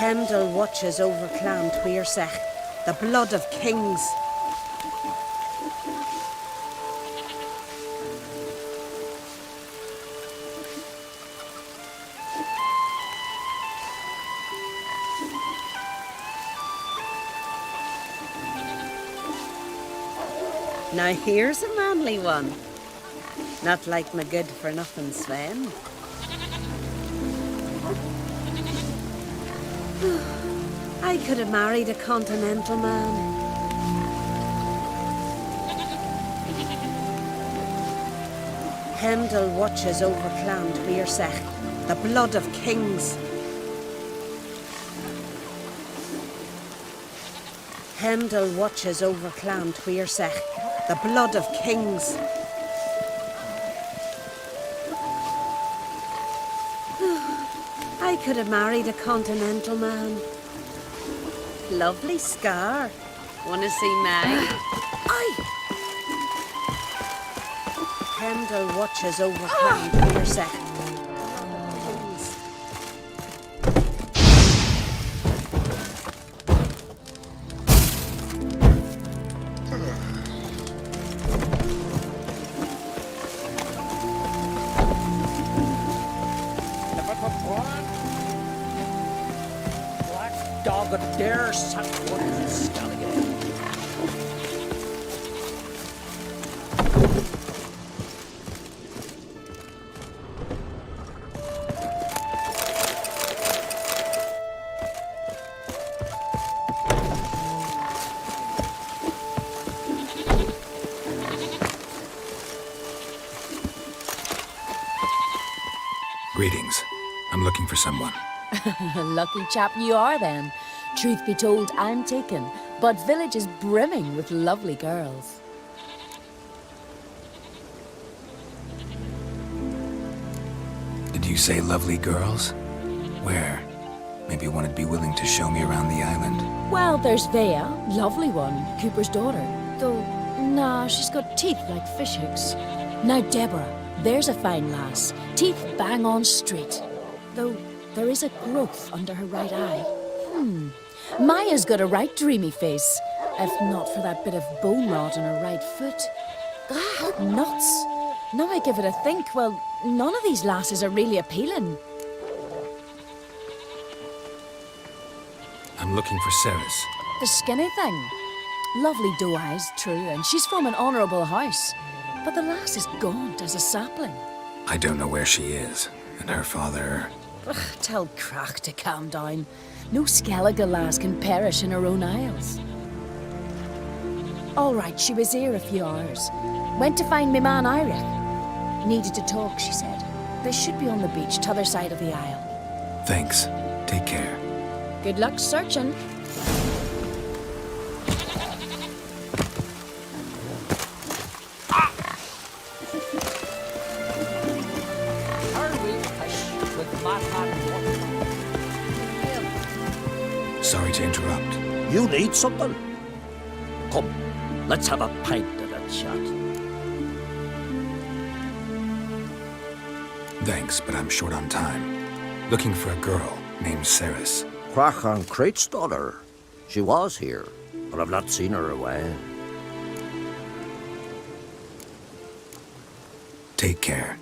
Hemdall watches over Clan Tuirsech, the blood of kings. Now here's a manly one. Not like my good-for-nothing Sven. I could have married a continental man. Hemdall watches over Clan Tuirsech, the blood of kings. Hemdall watches over Clan Tuirsech, the blood of kings. I could have married a continental man. Lovely scar. Wanna see mine? Hemdall watches over Clan Tuirsech. Dog a dare suck one of his stallion. Greetings. I'm looking for someone. Lucky chap you are then. Truth be told, I'm taken, but village is brimming with lovely girls. Did you say lovely girls? Where? Maybe one would be willing to show me around the island. Well, there's Vea, lovely one, Cooper's daughter. Though, nah, she's got teeth like fish hooks. Now Deborah, there's a fine lass, teeth bang on straight. Though, there is a growth under her right eye. Maya's got a right dreamy face, if not for that bit of bone rot on her right foot. Ah, nuts. Now I give it a think, well, none of these lasses are really appealing. I'm looking for Ceres. The skinny thing. Lovely doe eyes, true, and she's from an honourable house. But the lass is gaunt as a sapling. I don't know where she is, and her father... Ugh, tell Crach to calm down. No Skellige lass can perish in her own isles. All right, she was here a few hours. Went to find me man Iric. Needed to talk, she said. They should be on the beach, t'other side of the isle. Thanks. Take care. Good luck searching. Sorry to interrupt. You need something? Come, let's have a pint and a chat. Thanks, but I'm short on time. Looking for a girl named Ceres. Crach an Crate's daughter. She was here, but I've not seen her away. Take care.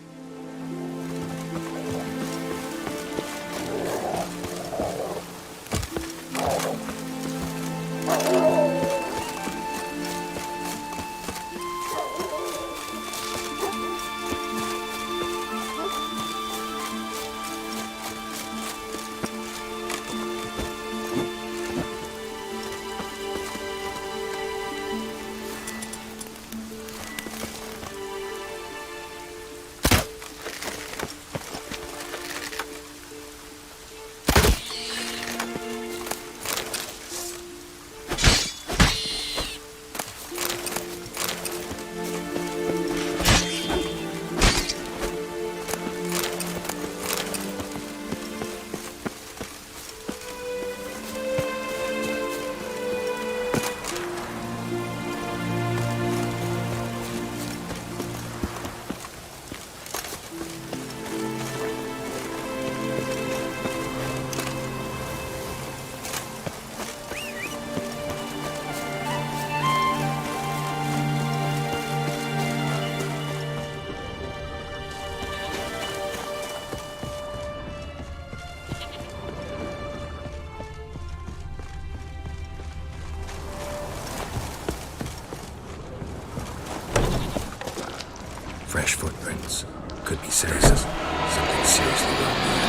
Fresh footprints. Could be Ceres. Something seriously wrong there.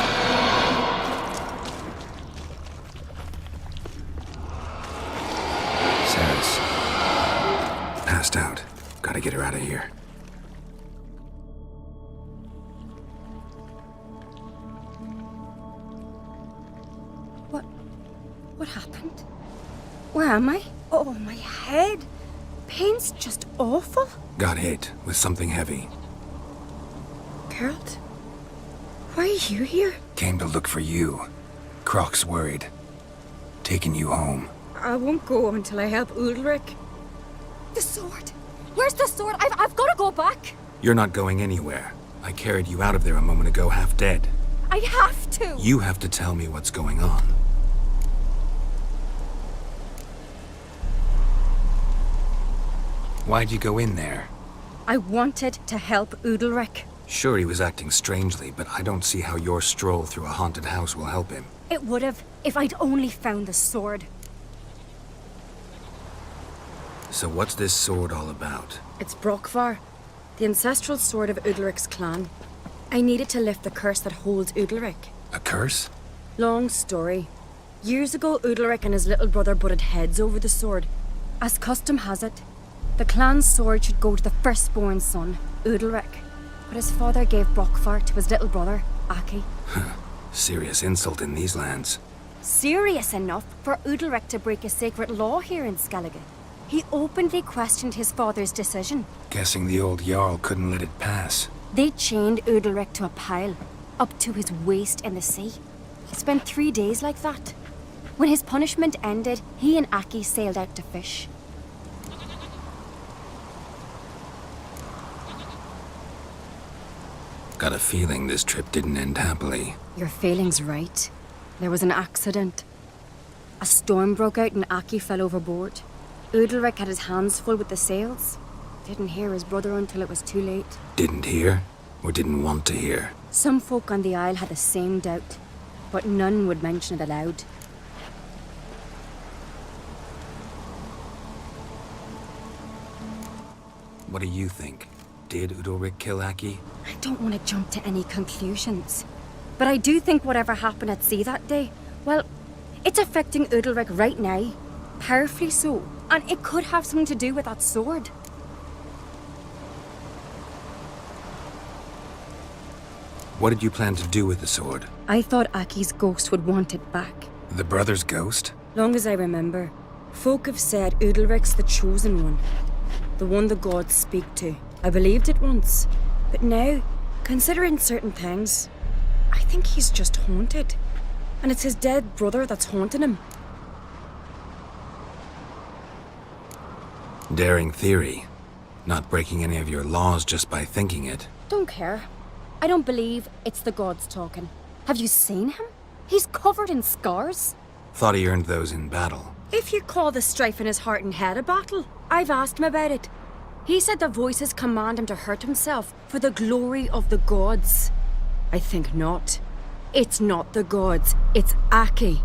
Ceres. Passed out. Gotta get her out of here. What happened? Where am I? Oh, my head. Pain's just awful. Got hit with something heavy. Geralt, why are you here? Came to look for you. Croc's worried. Taking you home. I won't go until I help Udalric. The sword. Where's the sword? I've got to go back. You're not going anywhere. I carried you out of there a moment ago half dead. I have to. You have to tell me what's going on. Why'd you go in there? I wanted to help Udalric. Sure, he was acting strangely, but I don't see how your stroll through a haunted house will help him. It would have if I'd only found the sword. So what's this sword all about? It's Brokvar, the ancestral sword of Udalric's clan. I needed to lift the curse that holds Udalric. A curse? Long story. Years ago, Udalric and his little brother butted heads over the sword. As custom has it, the clan's sword should go to the firstborn son, Udalric. But his father gave Brokvar to his little brother, Aki. Serious insult in these lands. Serious enough for Udalric to break a sacred law here in Skellige. He openly questioned his father's decision. Guessing the old Jarl couldn't let it pass. They chained Udalric to a pile, up to his waist in the sea. He spent 3 days like that. When his punishment ended, he and Aki sailed out to fish. Got a feeling this trip didn't end happily. Your feeling's right. There was an accident. A storm broke out and Aki fell overboard. Udalric had his hands full with the sails. Didn't hear his brother until it was too late. Didn't hear? Or didn't want to hear? Some folk on the Isle had the same doubt, but none would mention it aloud. What do you think? Did Udalric kill Aki? I don't want to jump to any conclusions, but I do think whatever happened at sea that day, well, it's affecting Udalric right now. Powerfully so. And it could have something to do with that sword. What did you plan to do with the sword? I thought Aki's ghost would want it back. The brother's ghost? Long as I remember, folk have said Udalric's the chosen one. The one the gods speak to. I believed it once. But now, considering certain things, I think he's just haunted. And it's his dead brother that's haunting him. Daring theory. Not breaking any of your laws just by thinking it. Don't care. I don't believe it's the gods talking. Have you seen him? He's covered in scars. Thought he earned those in battle. If you call the strife in his heart and head a battle, I've asked him about it. He said the voices command him to hurt himself for the glory of the gods. I think not. It's not the gods, it's Aki.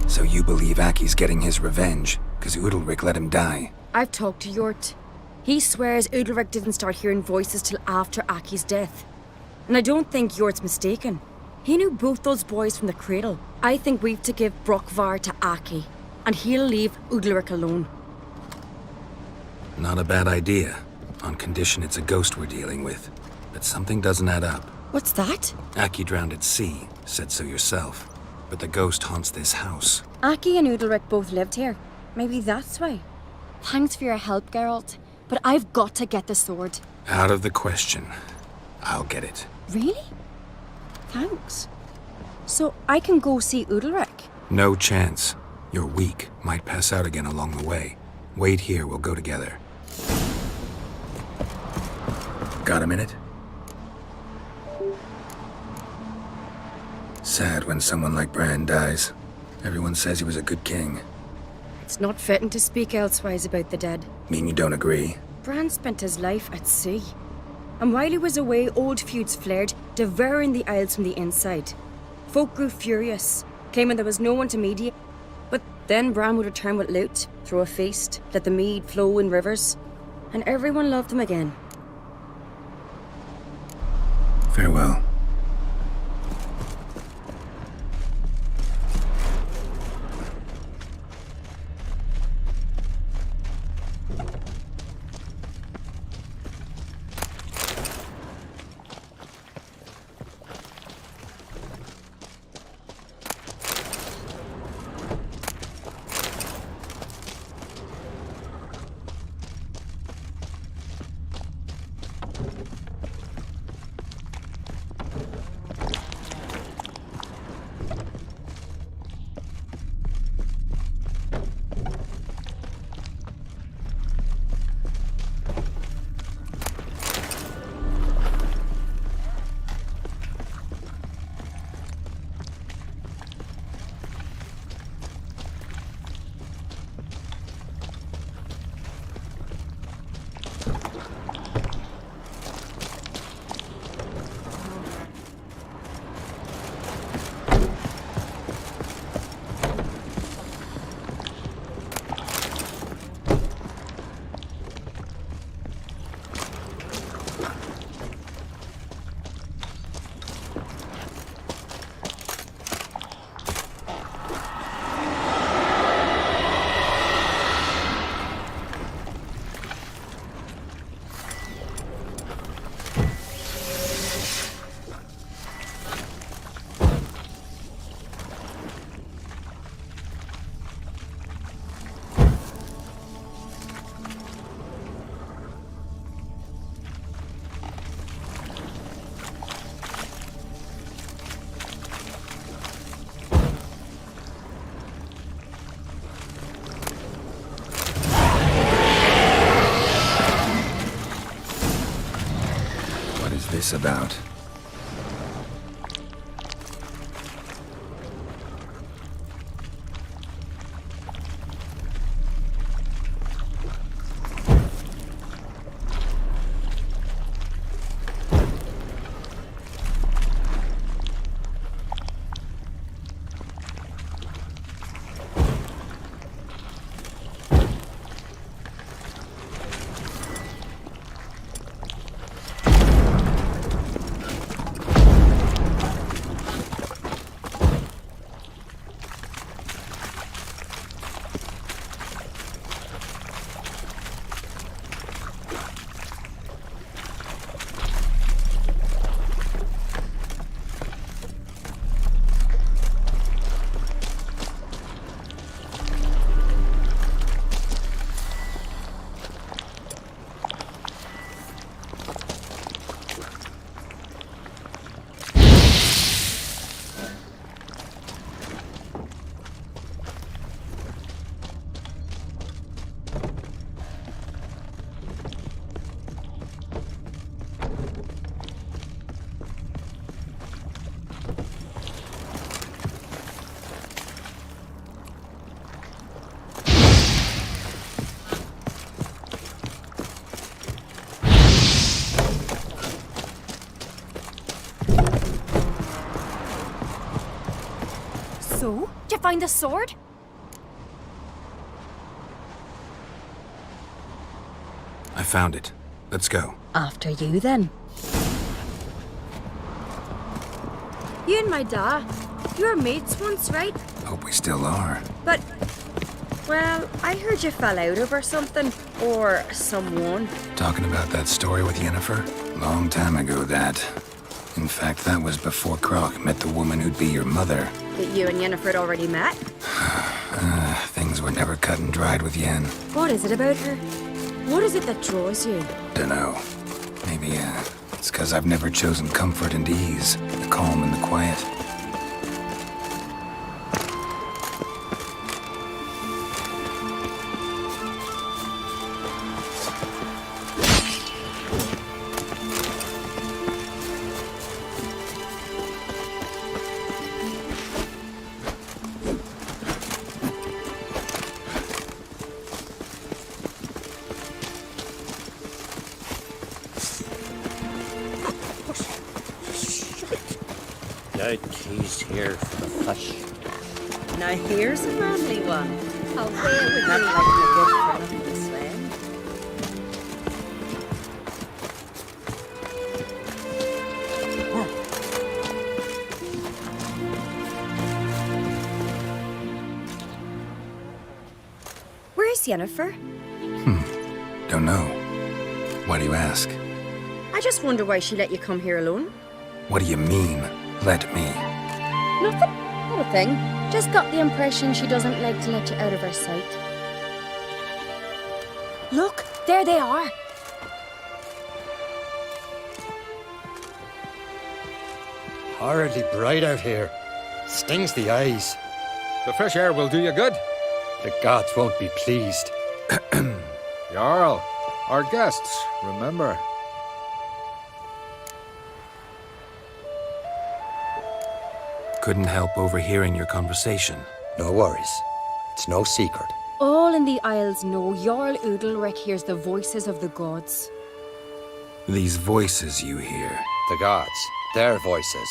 So you believe Aki's getting his revenge, because Udalric let him die? I've talked to Yort. He swears Udalric didn't start hearing voices till after Aki's death. And I don't think Yort's mistaken. He knew both those boys from the cradle. I think we've to give Brokvar to Aki, and he'll leave Udalric alone. Not a bad idea, on condition it's a ghost we're dealing with. But something doesn't add up. What's that? Aki drowned at sea, said so yourself. But the ghost haunts this house. Aki and Udalric both lived here. Maybe that's why. Thanks for your help, Geralt. But I've got to get the sword. Out of the question. I'll get it. Really? Thanks. So I can go see Udalric? No chance. You're weak. Might pass out again along the way. Wait here, we'll go together. Got a minute? Sad when someone like Bran dies. Everyone says he was a good king. It's not fitting to speak elsewise about the dead. Mean you don't agree? Bran spent his life at sea. And while he was away, old feuds flared, devouring the Isles from the inside. Folk grew furious, claiming there was no one to mediate. But then Bran would return with loot, throw a feast, let the mead flow in rivers. and everyone loved him again. Farewell. What is this about? So, did you find the sword? I found it. Let's go. After you, then. You and my da, you were mates once, right? Hope we still are. But, well, I heard you fell out over something. Or someone. Talking about that story with Yennefer? Long time ago, that. In fact, that was before Croc met the woman who'd be your mother. That you and Yennefer had already met? Things were never cut and dried with Yen. What is it about her? What is it that draws you? Dunno. Maybe, it's 'cause I've never chosen comfort and ease, the calm and the quiet. The key's here for the fish. Now here's a manly one. Away with not like the good for nothing slang. Where's Yennefer? Don't know. Why do you ask? I just wonder why she let you come here alone. What do you mean, let me? Nothing. Not a thing. Just got the impression she doesn't like to let you out of her sight. Look, there they are. Horridly bright out here. Stings the eyes. The fresh air will do you good. The gods won't be pleased. Jarl, our guests, remember. Couldn't help overhearing your conversation. No worries. It's no secret. All in the Isles know Jarl Udalric hears the voices of the gods. These voices you hear. The gods. Their voices.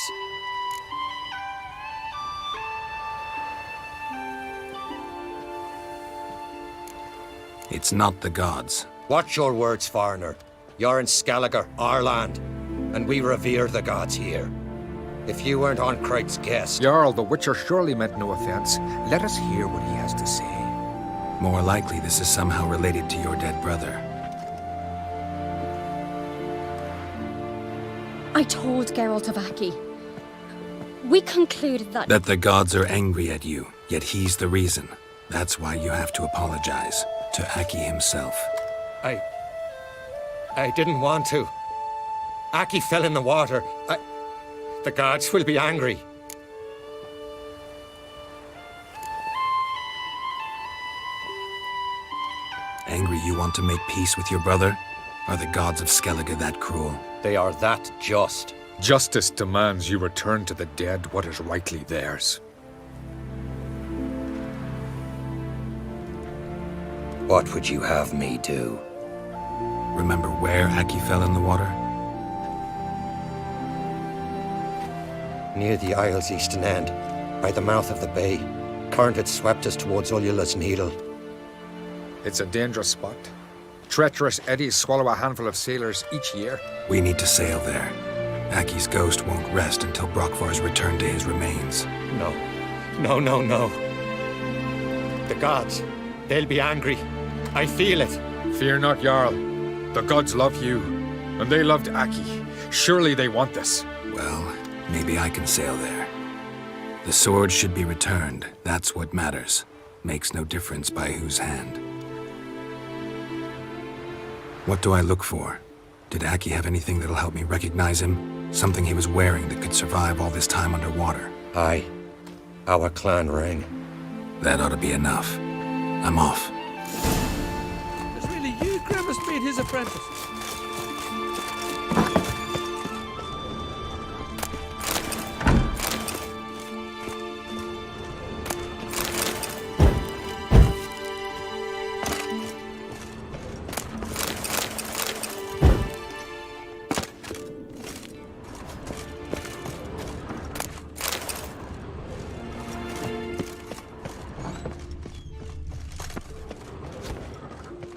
It's not the gods. Watch your words, foreigner. You're in Skellige, our land, and we revere the gods here. If you weren't on Cright's guest... Jarl, the Witcher surely meant no offense. Let us hear what he has to say. More likely this is somehow related to your dead brother. I told Geralt of Aki. We concluded that... That the gods are angry at you, yet he's the reason. That's why you have to apologize to Aki himself. I didn't want to. Aki fell in the water. The gods will be angry. Angry you want to make peace with your brother? Are the gods of Skellige that cruel? They are that just. Justice demands you return to the dead what is rightly theirs. What would you have me do? Remember where Aki fell in the water? Near the Isle's eastern end, by the mouth of the bay. Current had swept us towards Ullula's Needle. It's a dangerous spot. Treacherous eddies swallow a handful of sailors each year. We need to sail there. Aki's ghost won't rest until Brokvar's returned to his remains. No. No. The gods, they'll be angry. I feel it. Fear not, Jarl. The gods love you, and they loved Aki. Surely they want this. Well, maybe I can sail there. The sword should be returned. That's what matters. Makes no difference by whose hand. What do I look for? Did Aki have anything that'll help me recognize him? Something he was wearing that could survive all this time underwater? Aye. Our clan ring. That ought to be enough. I'm off. It's really you, Grimace, made his apprentice.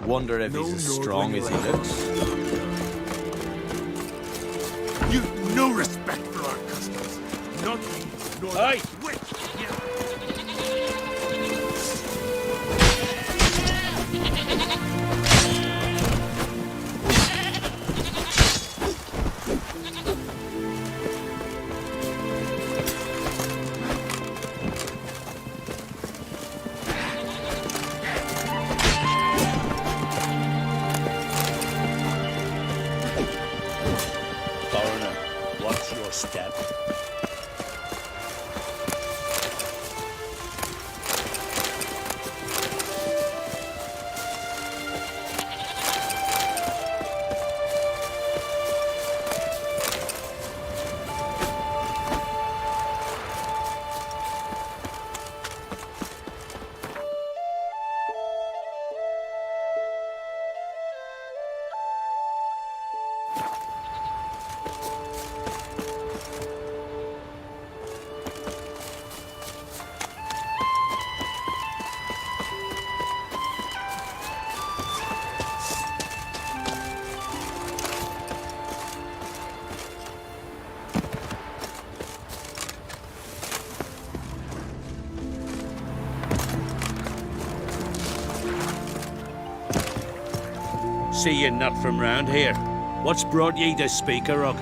Wonder if he's as strong as he looks. You've no respect for our customs. Not you, nor Aye. that witch. Foreigner, watch your step. see you're not from round here. What's brought ye to Speakerrock?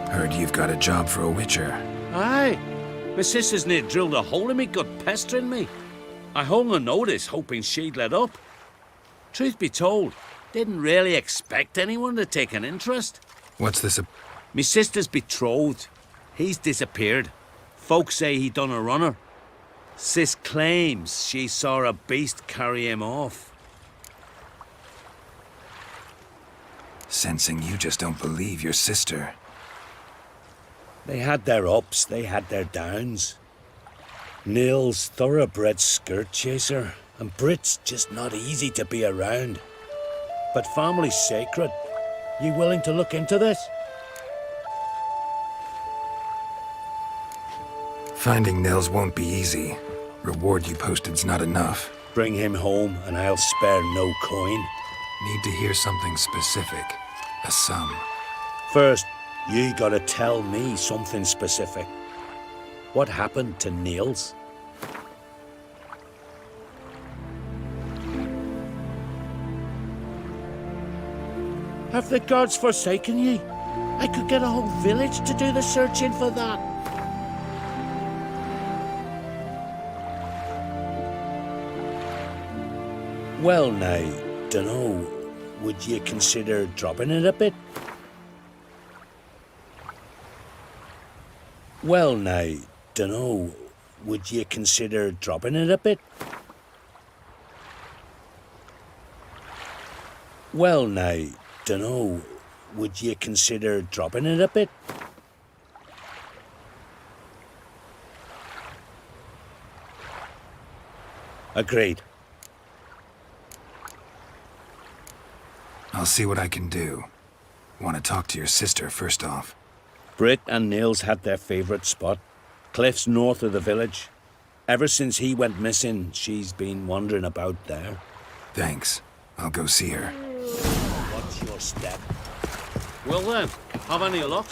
Heard you've got a job for a witcher. Aye. My sister's near drilled a hole in me gut, pestering me. I hung a notice, hoping she'd let up. Truth be told, didn't really expect anyone to take an interest. What's this? Me sister's betrothed. He's disappeared. Folks say he done a runner. Sis claims she saw a beast carry him off. Sensing you just don't believe your sister. They had their ups, they had their downs. Neil's thoroughbred skirt chaser, and Brit's just not easy to be around. But family's sacred. You willing to look into this? Finding Nils won't be easy. Reward you posted's not enough. Bring him home and I'll spare no coin. Need to hear something specific. A sum. First, you gotta tell me something specific. What happened to Niels? Have the gods forsaken ye? I could get a whole village to do the searching for that. Well now, dunno, would you consider dropping it a bit? Well now, dunno, would you consider dropping it a bit? Well now, dunno, would you consider dropping it a bit? Agreed. I'll see what I can do. Want to talk to your sister first off. Brit and Niels had their favourite spot. Cliffs north of the village. Ever since he went missing, she's been wandering about there. Thanks. I'll go see her. What's your step? Well then, have any luck?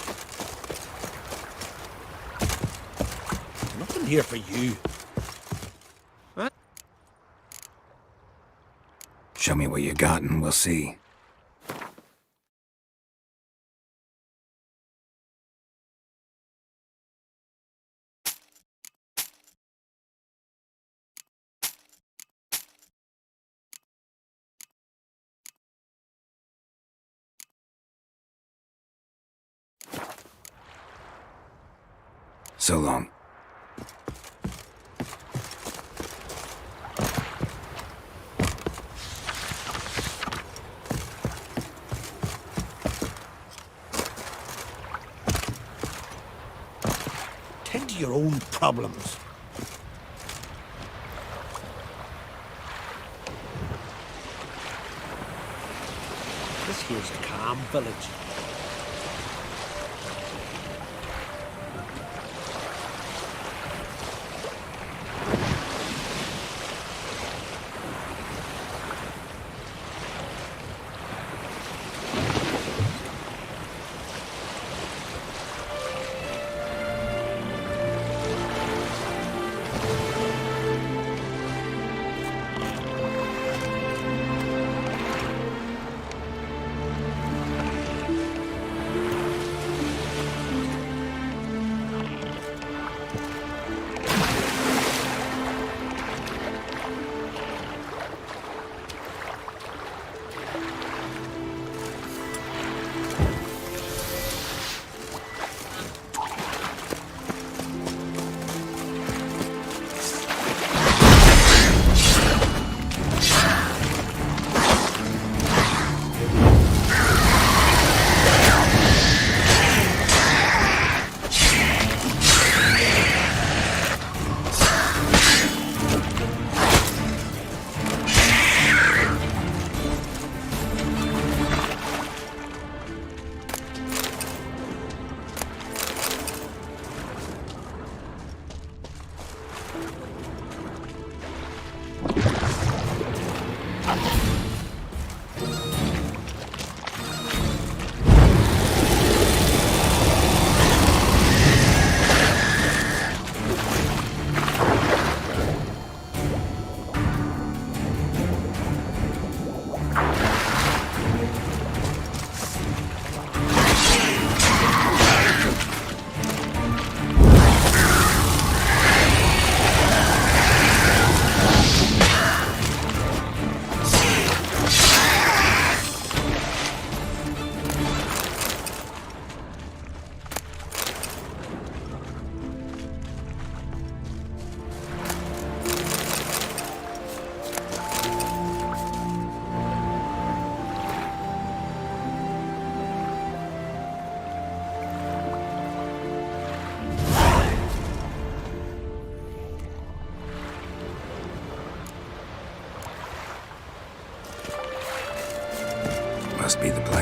Nothing here for you. Huh? Show me what you got and we'll see. So long. Tend to your own problems. This here's a calm village.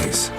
place.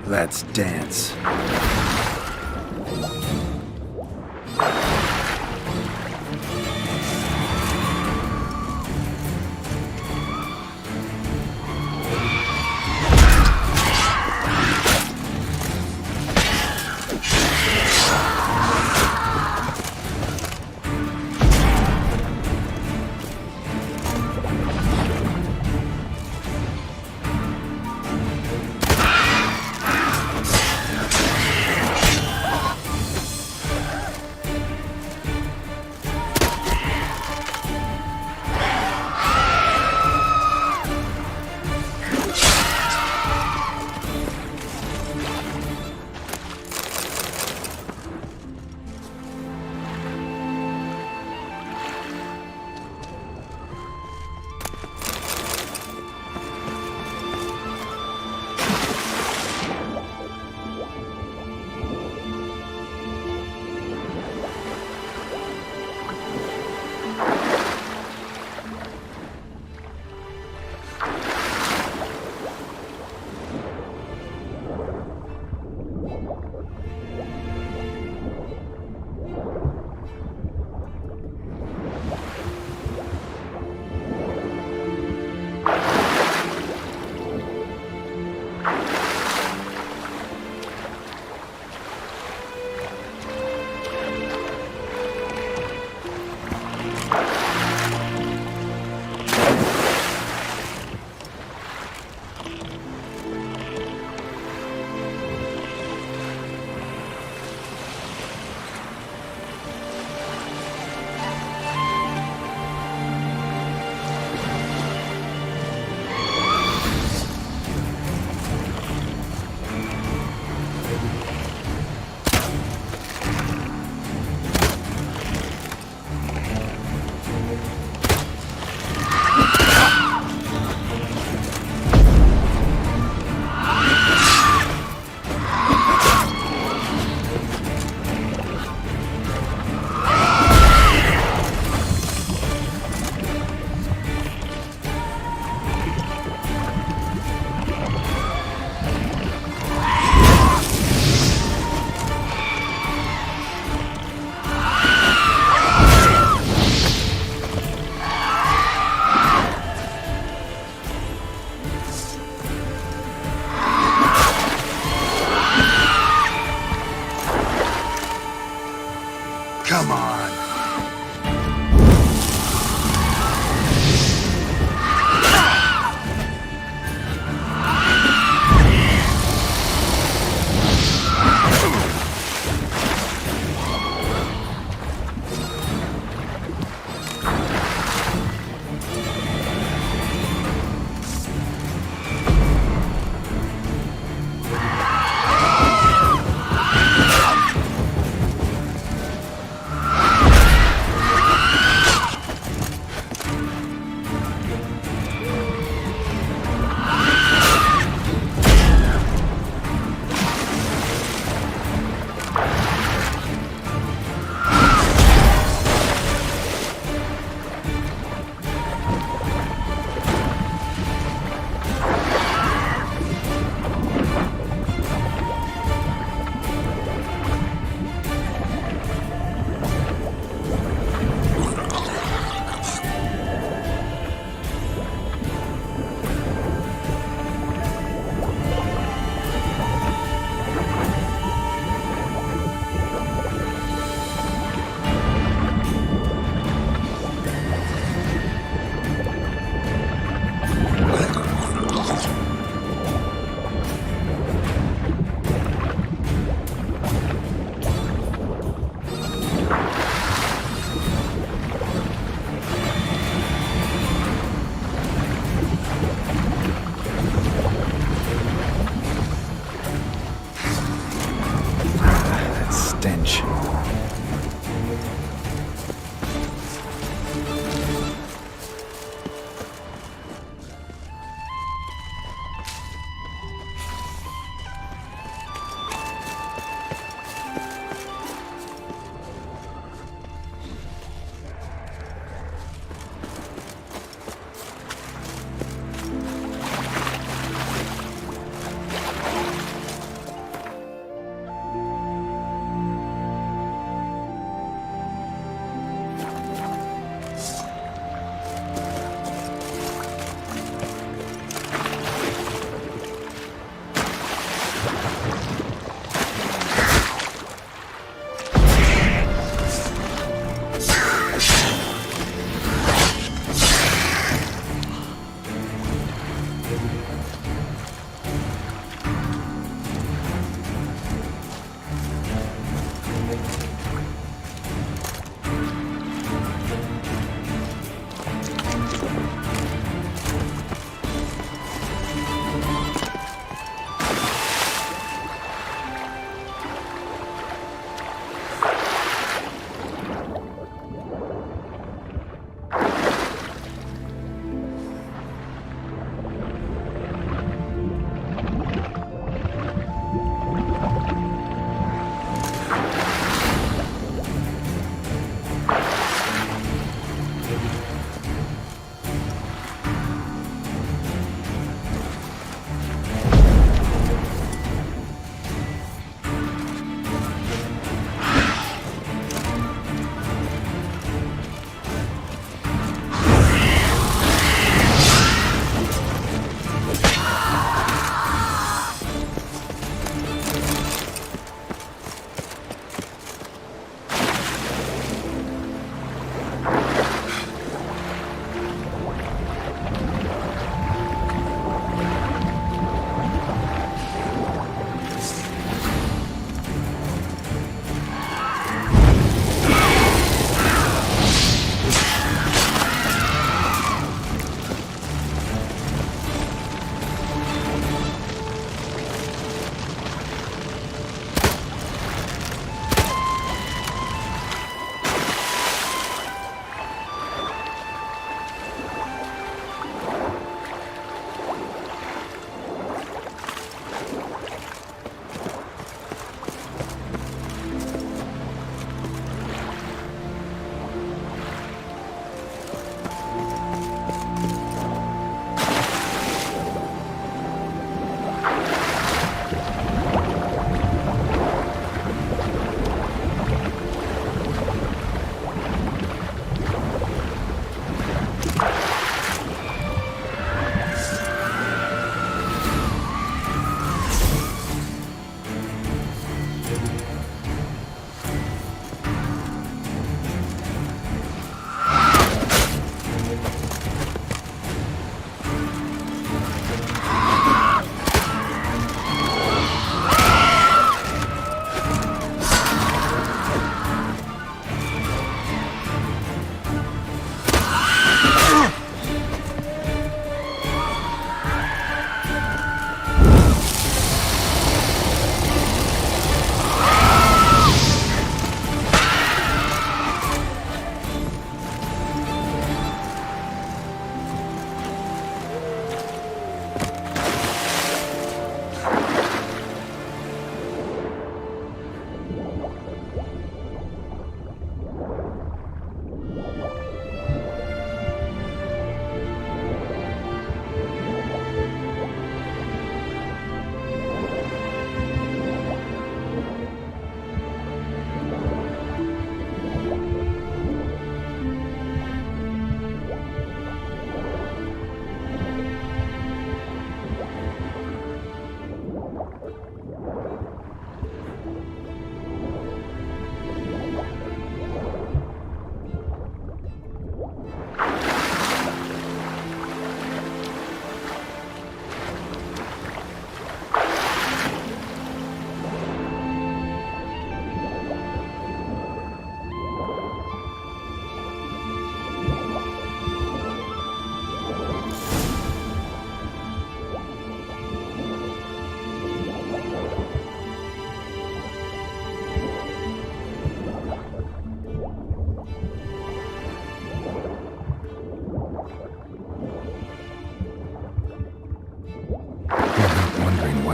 Let's dance.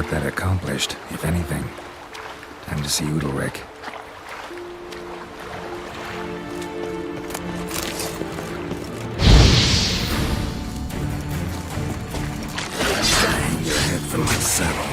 what that accomplished, if anything. Time to see Udalryk. Hang your head from my saddle.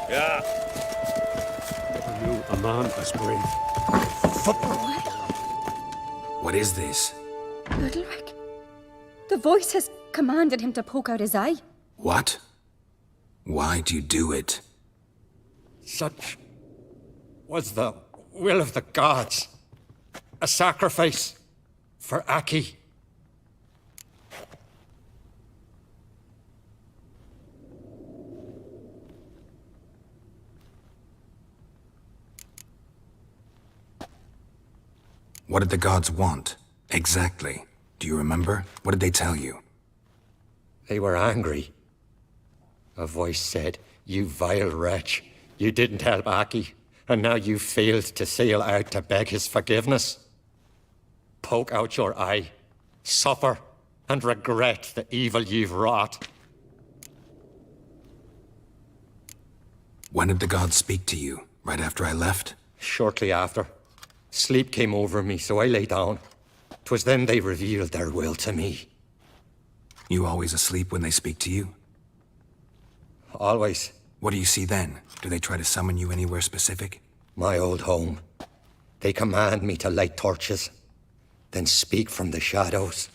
Yeah. Never knew a man as brave. What is this? Udalryk. The voice has commanded him to poke out his eye. What? Why do you do it? Such was the will of the gods. A sacrifice for Aki. What did the gods want? Exactly. Do you remember? What did they tell you? They were angry. A voice said, "You vile wretch, you didn't help Aki, and now you failed to sail out to beg his forgiveness. Poke out your eye, suffer, and regret the evil you've wrought." When did the gods speak to you? Right after I left? Shortly after. Sleep came over me, so I lay down. 'Twas then they revealed their will to me. You always asleep when they speak to you? Always. What do you see then? Do they try to summon you anywhere specific? My old home. They command me to light torches, then speak from the shadows.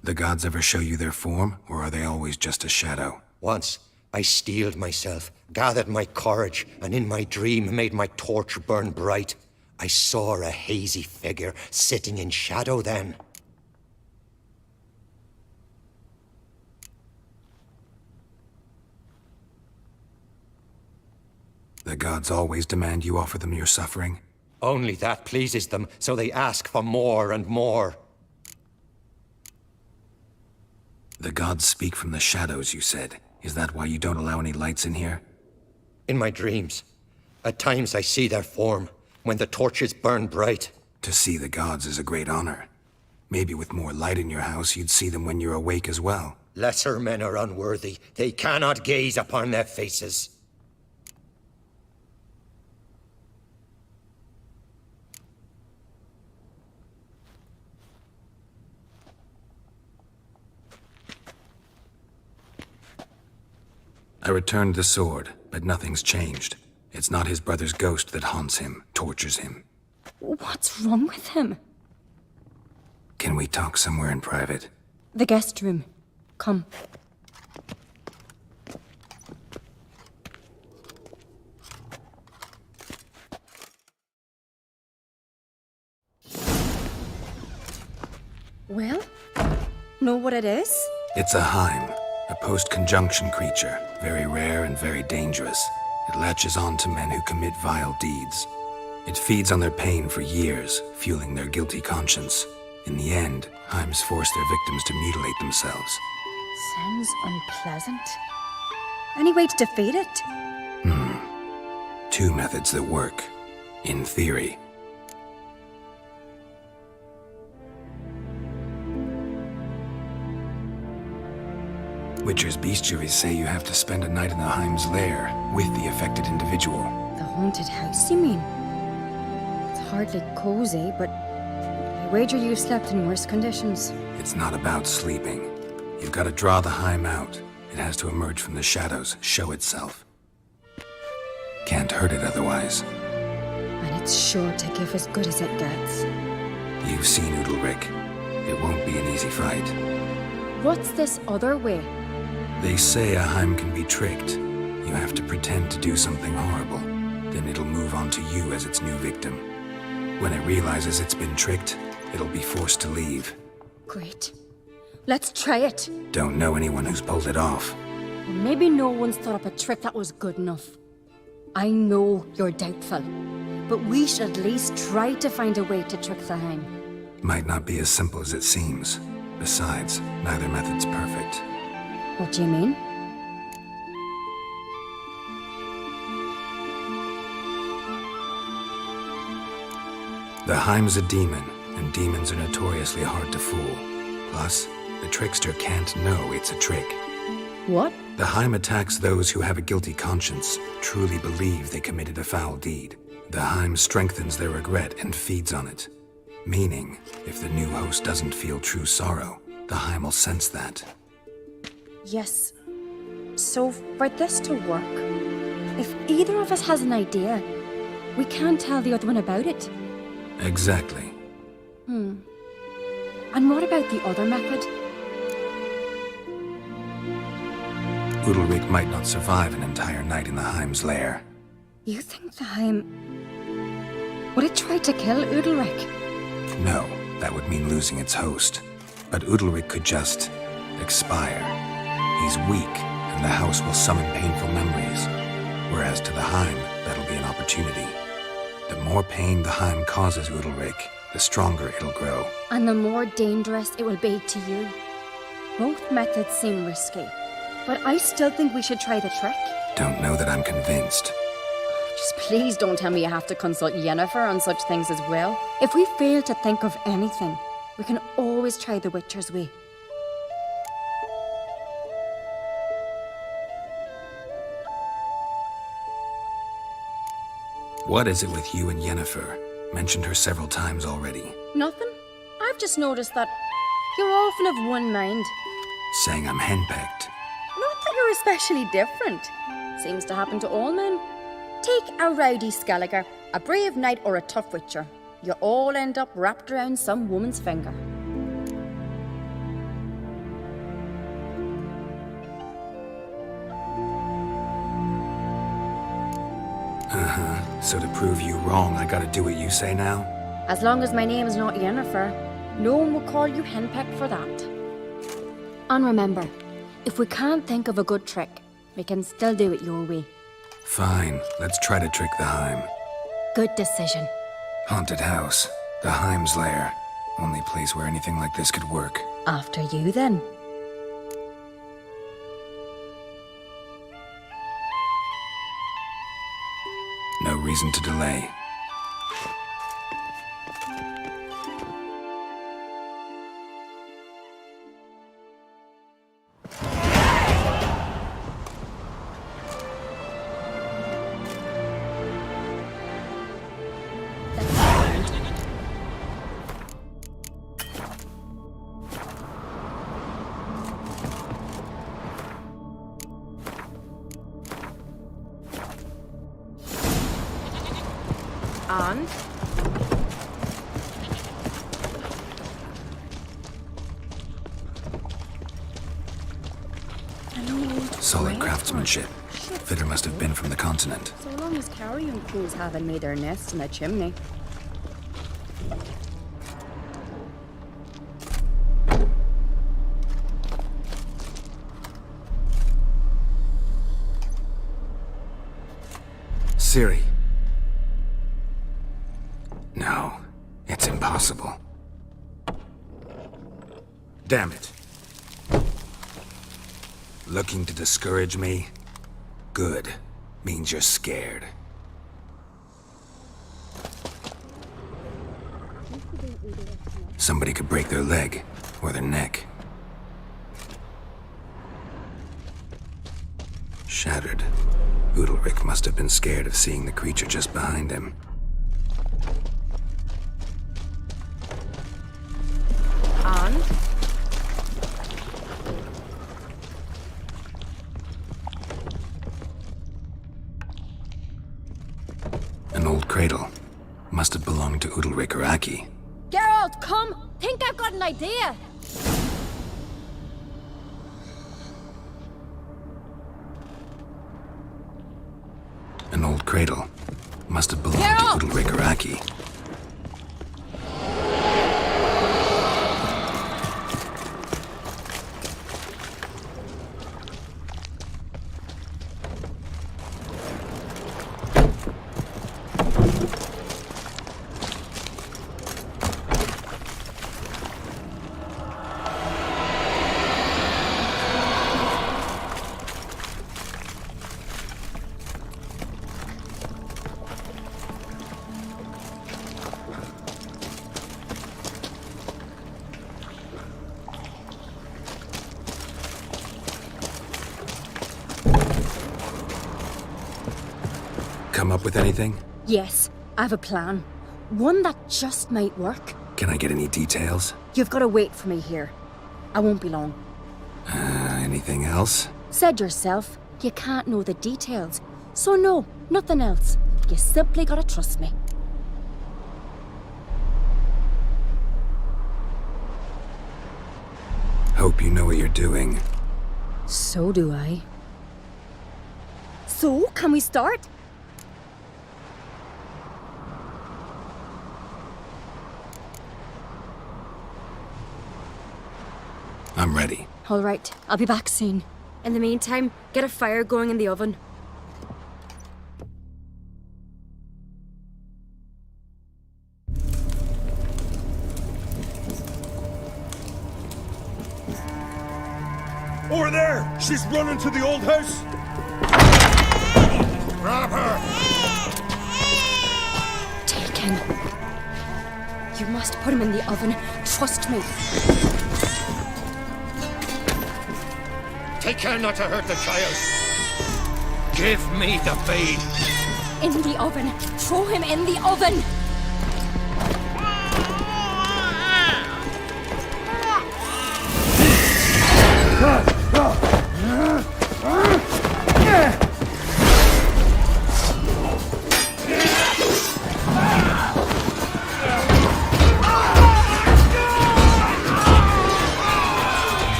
The gods ever show you their form, or are they always just a shadow? Once, I steeled myself, gathered my courage, and in my dream made my torch burn bright. I saw a hazy figure sitting in shadow then. The gods always demand you offer them your suffering? Only that pleases them, so they ask for more and more. The gods speak from the shadows, you said. Is that why you don't allow any lights in here? In my dreams. At times I see their form, when the torches burn bright. To see the gods is a great honor. Maybe with more light in your house, you'd see them when you're awake as well. Lesser men are unworthy. They cannot gaze upon their faces. I returned the sword, but nothing's changed. It's not his brother's ghost that haunts him, tortures him. What's wrong with him? Can we talk somewhere in private? The guest room. Come. Well, know what it is? It's a Heim, a post-conjunction creature, very rare and very dangerous. It latches on to men who commit vile deeds. It feeds on their pain for years, fueling their guilty conscience. In the end, Heims force their victims to mutilate themselves. Sounds unpleasant. Any way to defeat it? Two methods that work, in theory. Witcher's bestiaries say you have to spend a night in the Heim's lair with the affected individual. The haunted house, you mean? It's hardly cozy, but I wager you slept in worse conditions. It's not about sleeping. You've got to draw the Heim out. It has to emerge from the shadows, show itself. Can't hurt it otherwise. And it's sure to give as good as it gets. You've seen Udalric. It won't be an easy fight. What's this other way? They say a Heim can be tricked. You have to pretend to do something horrible. Then it'll move on to you as its new victim. When it realizes it's been tricked, it'll be forced to leave. Great. Let's try it. Don't know anyone who's pulled it off. Maybe no one's thought up a trick that was good enough. I know you're doubtful, but we should at least try to find a way to trick the Heim. Might not be as simple as it seems. Besides, neither method's perfect. What do you mean? The Heim's a demon, and demons are notoriously hard to fool. Plus, the trickster can't know it's a trick. What? The Heim attacks those who have a guilty conscience, truly believe they committed a foul deed. The Heim strengthens their regret and feeds on it. Meaning, if the new host doesn't feel true sorrow, the Heim will sense that. Yes. So, for this to work, if either of us has an idea, we can't tell the other one about it. Exactly. And what about the other method? Udalric might not survive an entire night in the Heim's lair. You think the Heim... Would it try to kill Udalric? No, that would mean losing its host. But Udalric could just expire. He's weak, and the house will summon painful memories. Whereas to the Heim, that'll be an opportunity. The more pain the Heim causes Udalric, the stronger it'll grow. And the more dangerous it will be to you. Both methods seem risky, but I still think we should try the trick. Don't know that I'm convinced. Just please don't tell me you have to consult Yennefer on such things as well. If we fail to think of anything, we can always try the Witcher's way. What is it with you and Yennefer? Mentioned her several times already. Nothing. I've just noticed that you're often of one mind. Saying I'm henpecked. Not that you're especially different. Seems to happen to all men. Take a rowdy Skelliger, a brave knight, or a tough witcher. You all end up wrapped around some woman's finger. So to prove you wrong, I gotta do what you say now? As long as my name is not Yennefer, no one will call you henpecked for that. And remember, if we can't think of a good trick, we can still do it your way. Fine, let's try to trick the Heim. Good decision. Haunted house, the Heim's lair. Only place where anything like this could work. After you, then. No reason to delay. And? Solid craftsmanship. Fitter must have been from the continent. So long as carrion crows haven't made their nest in a chimney. Ciri. No, it's impossible. Damn it. Looking to discourage me? Good. Means you're scared. Somebody could break their leg, or their neck. Shattered. Udalryk must have been scared of seeing the creature just behind him. And? An old cradle. Must have belonged to Udalryk or Aki. Geralt, come! Think I've got an idea! An old cradle. Must have belonged Geralt! to Udalryk or Aki. Come up with anything? Yes, I have a plan. One that just might work. Can I get any details? You've got to wait for me here. I won't be long. Anything else? Said yourself, you can't know the details. So no, nothing else. You simply gotta trust me. Hope you know what you're doing. So do I. So, can we start? I'm ready. All right, I'll be back soon. In the meantime, get a fire going in the oven. Over there! She's running to the old house! Grab her! Taken. You must put him in the oven. Trust me. Take care not to hurt the child. Give me the babe. In the oven. Throw him in the oven.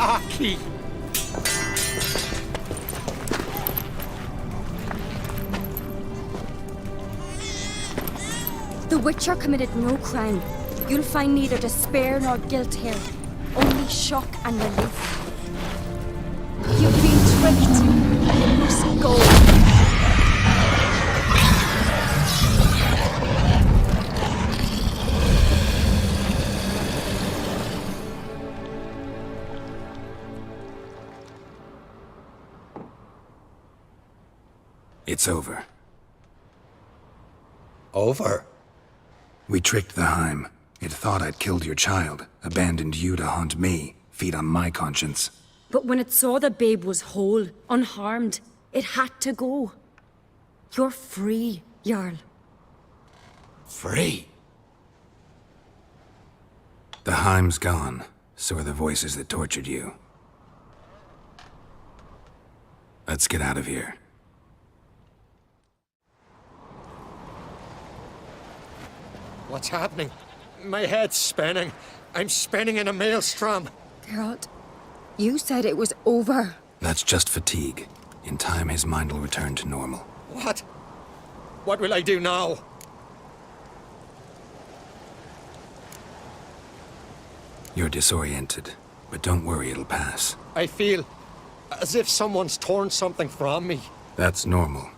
Aki! The Witcher committed no crime. You'll find neither despair nor guilt here. Only shock and relief. You've been tricked. You must go. It's over. Over? We tricked the Heim. It thought I'd killed your child, abandoned you to haunt me, feed on my conscience. But when it saw the babe was whole, unharmed, it had to go. You're free, Jarl. Free? The Heim's gone, so are the voices that tortured you. Let's get out of here. What's happening? My head's spinning. I'm spinning in a maelstrom. Geralt, you said it was over. That's just fatigue. In time, his mind will return to normal. What? What will I do now? You're disoriented, but don't worry, it'll pass. I feel as if someone's torn something from me. That's normal.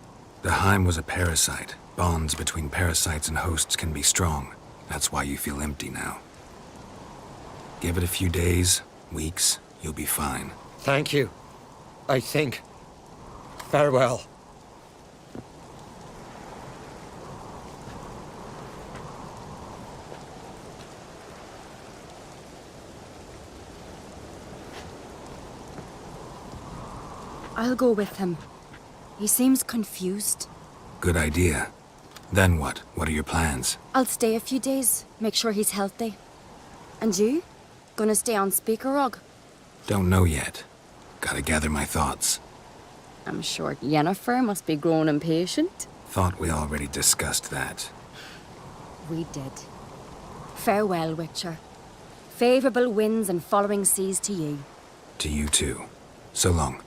The Heim was a parasite. Bonds between parasites and hosts can be strong. That's why you feel empty now. Give it a few days, weeks, you'll be fine. Thank you. I think. Farewell. I'll go with him. He seems confused. Good idea. Then what? What are your plans? I'll stay a few days, make sure he's healthy. And you? Gonna stay on Speakerog? Don't know yet. Gotta gather my thoughts. I'm sure Yennefer must be grown impatient. Thought we already discussed that. We did. Farewell, Witcher. Favorable winds and following seas to you. To you too. So long.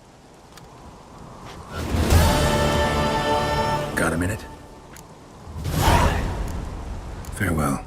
Got a minute? Farewell.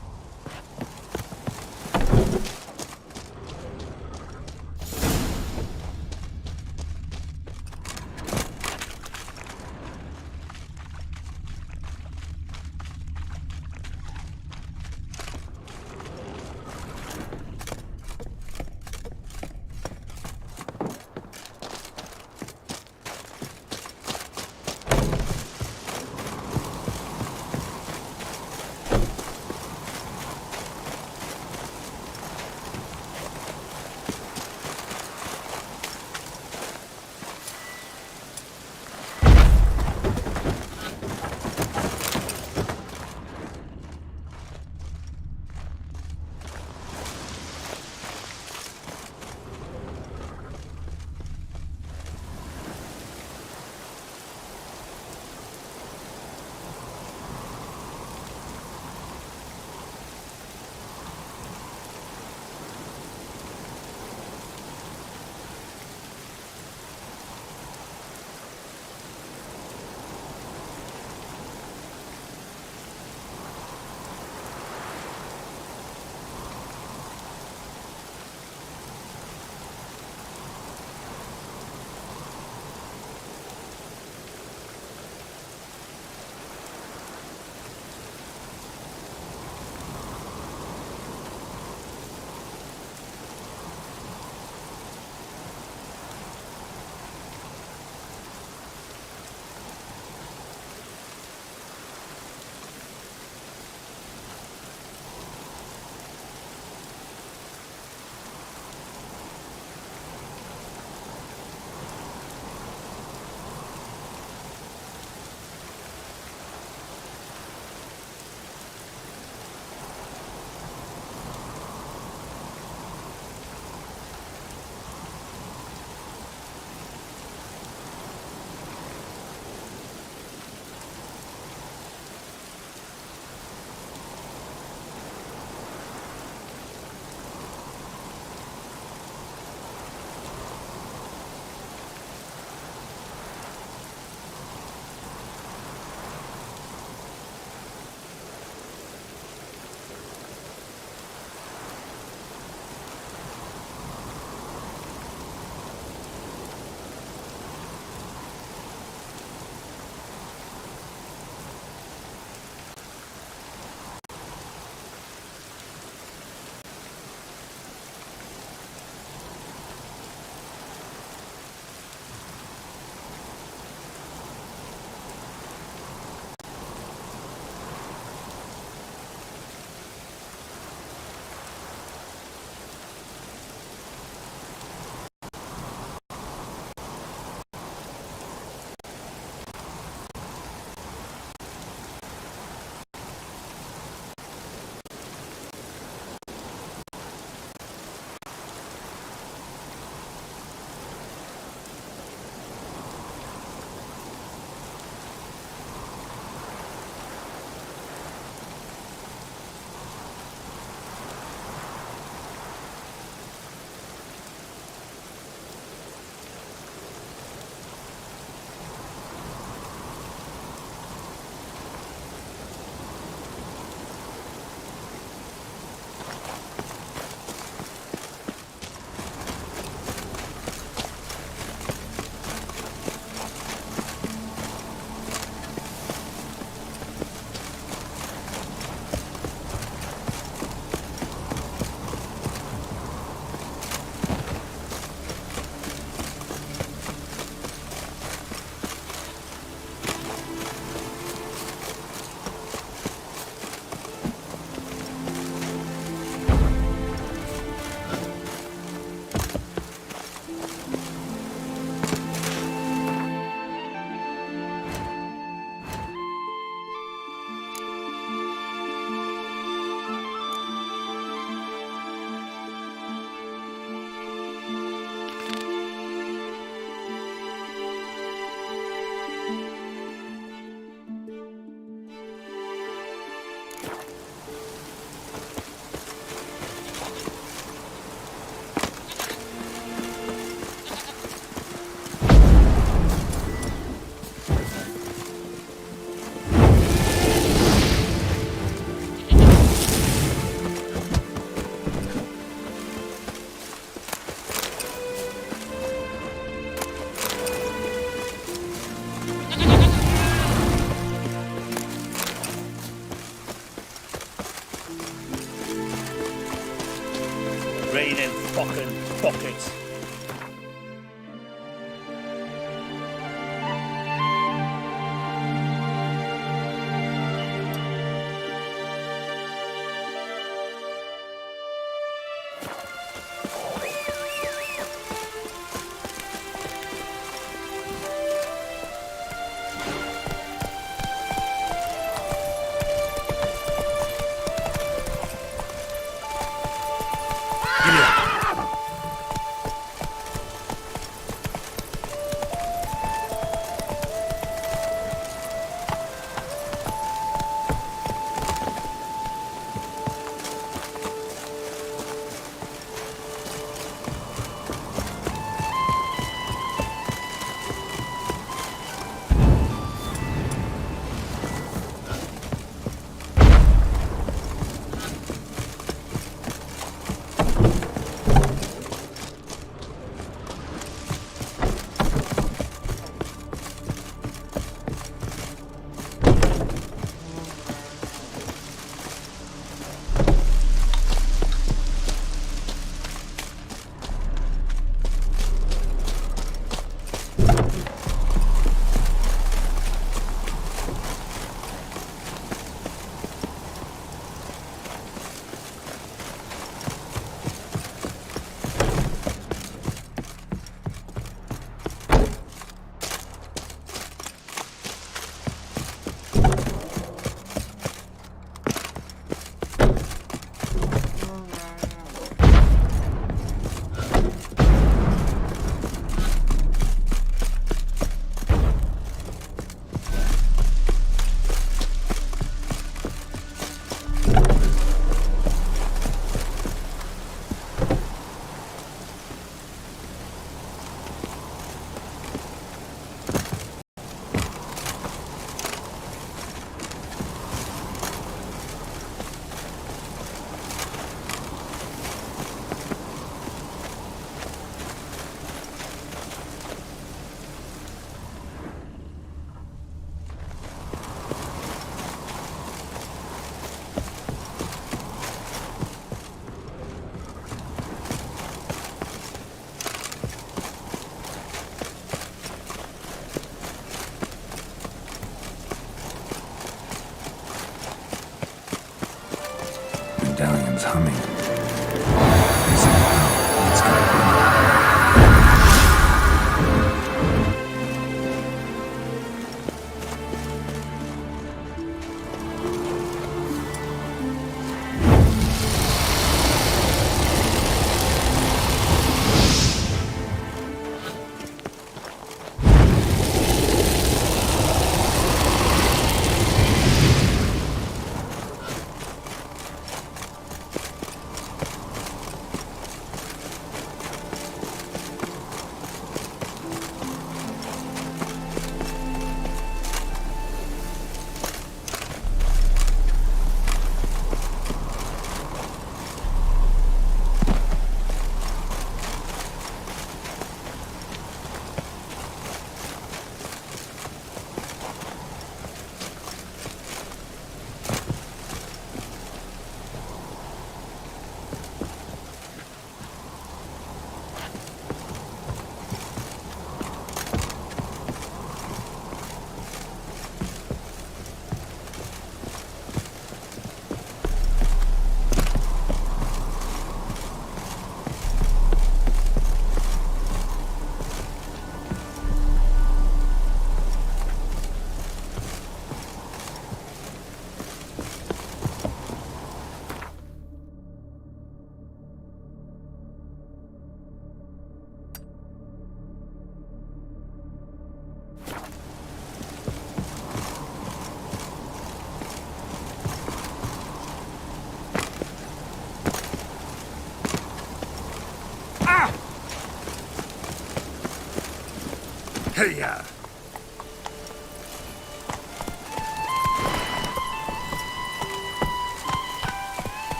fucking buckets. Medallion's humming. Somehow, it's gotta be. Hey-ya!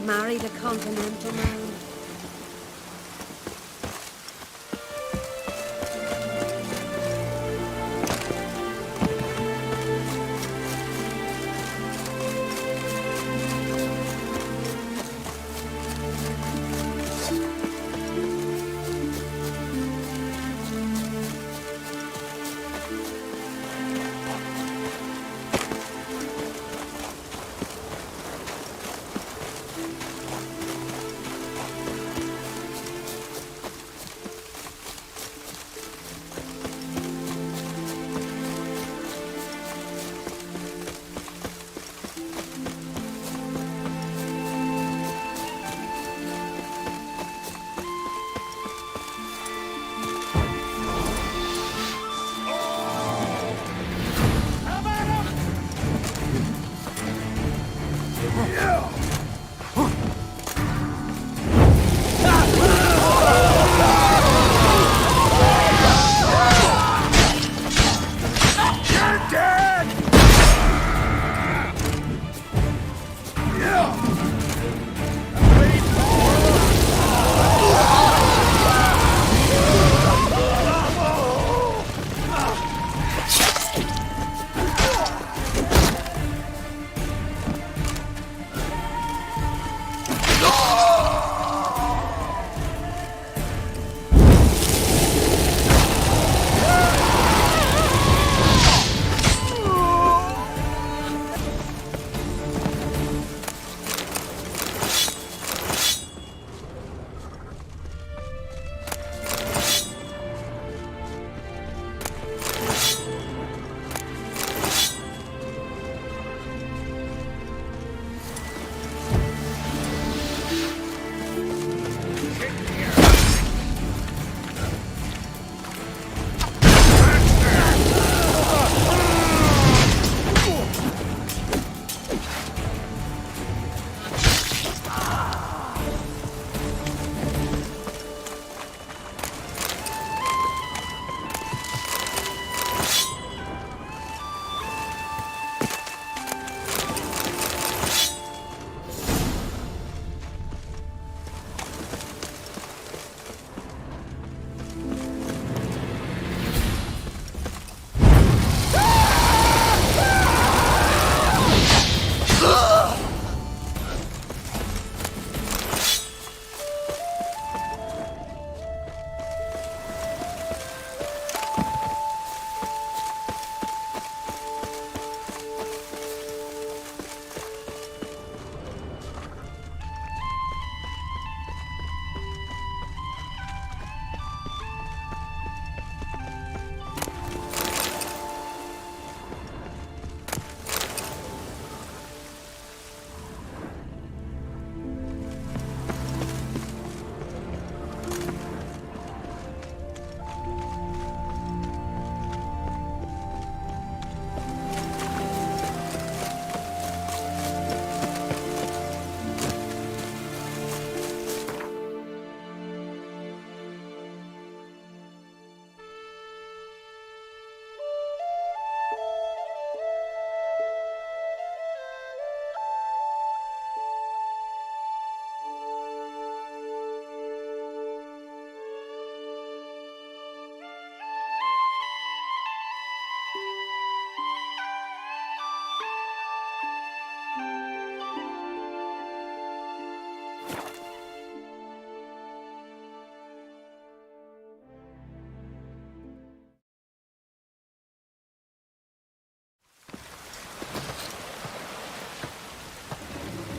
have married a continental man.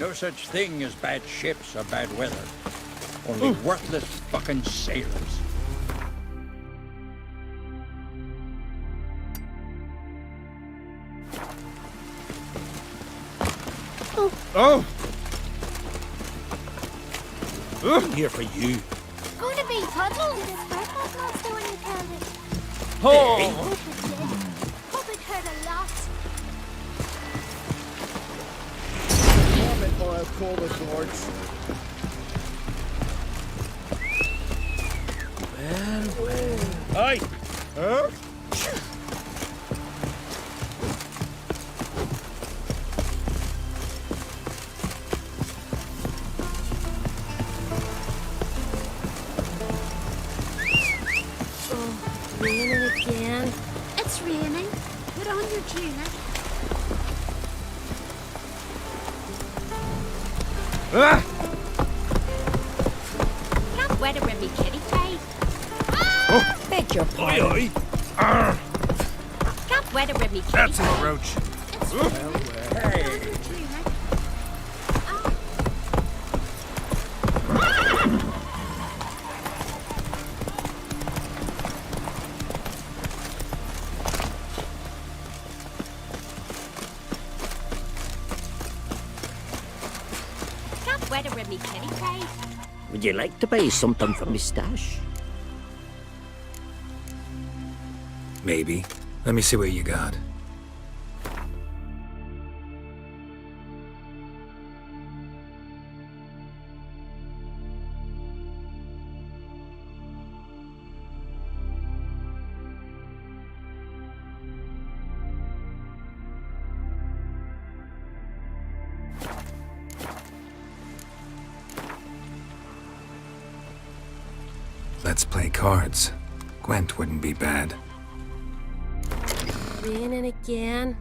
No such thing as bad ships or bad weather. Only worthless fucking sailors. Oh! I'm here for you. Going to be puddles. This breakfast monster when you count it. Oh! Hope it hurt a lot. Damn it, or I'll call the guards. Well. Aye. Huh? raining again. It's raining. Put on your tunic. Can't wear it with me kitty tail. Beg your pardon. Can't wear it with me kitty That's tail. it, Roach. It's raining. Put on your tunic. Can't wear it with me kitty tail. Would you like to buy something from me stash? Maybe. Let me see what you got. Let's play cards. Gwent wouldn't be bad. Raining again.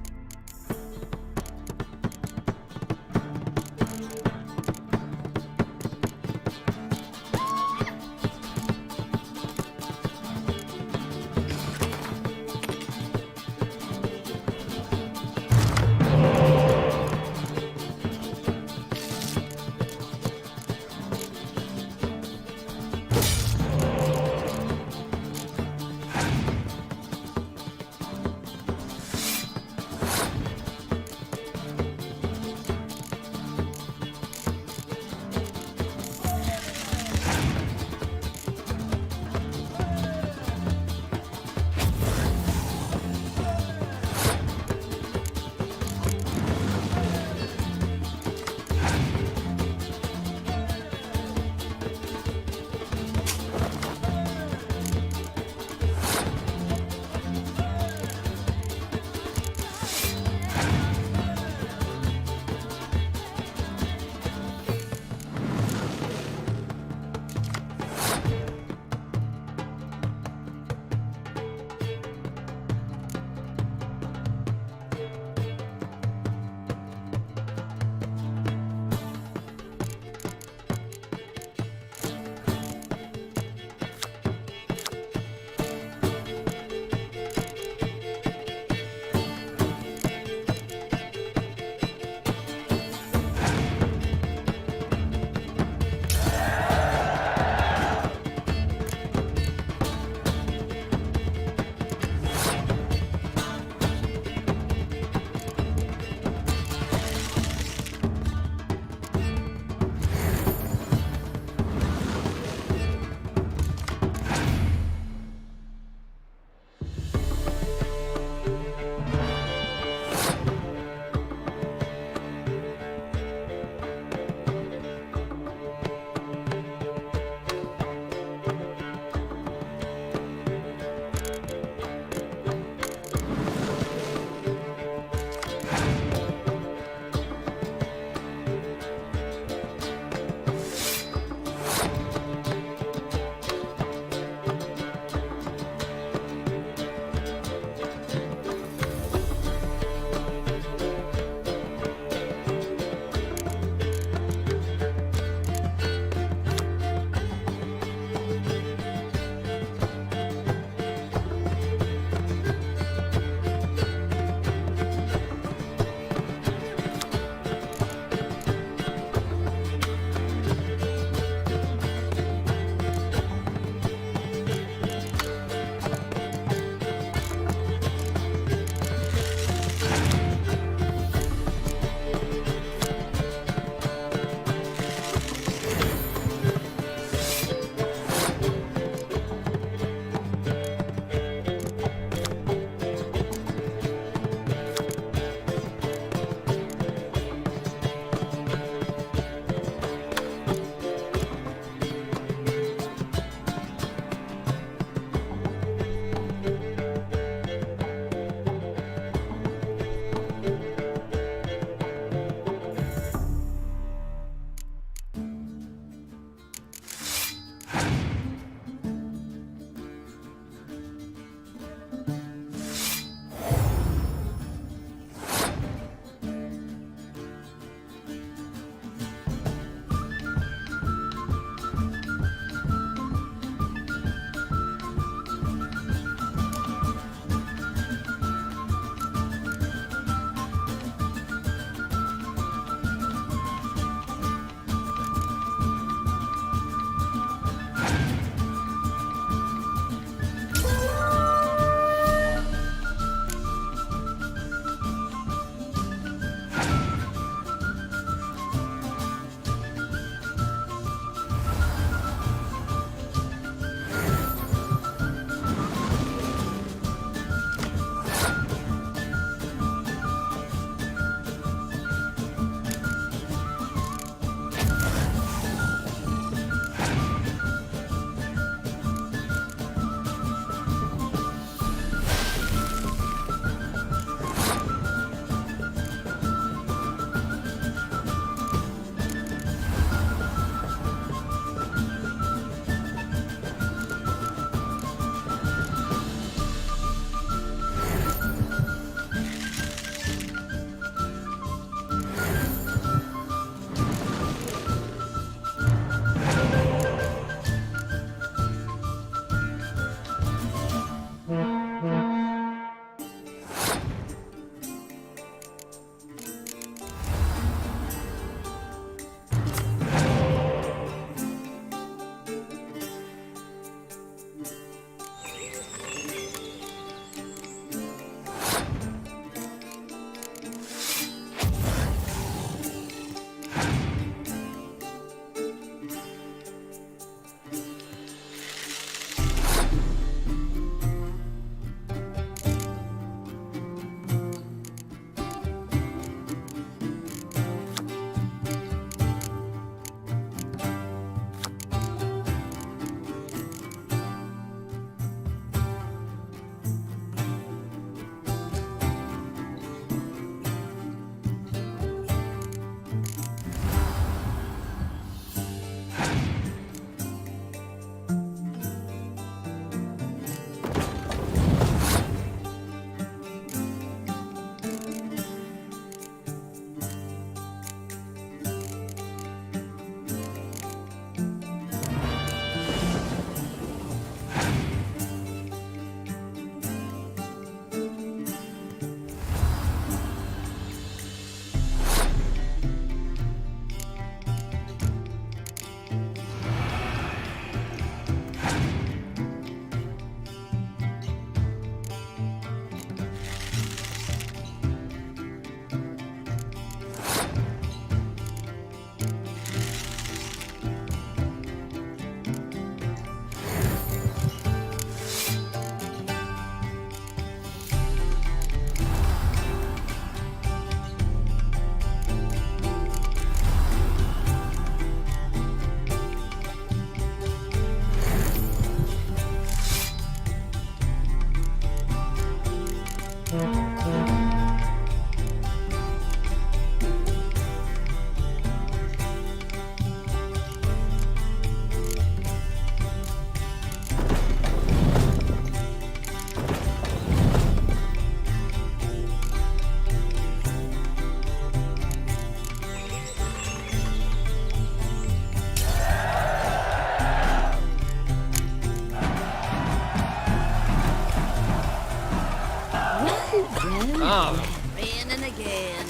Raining again.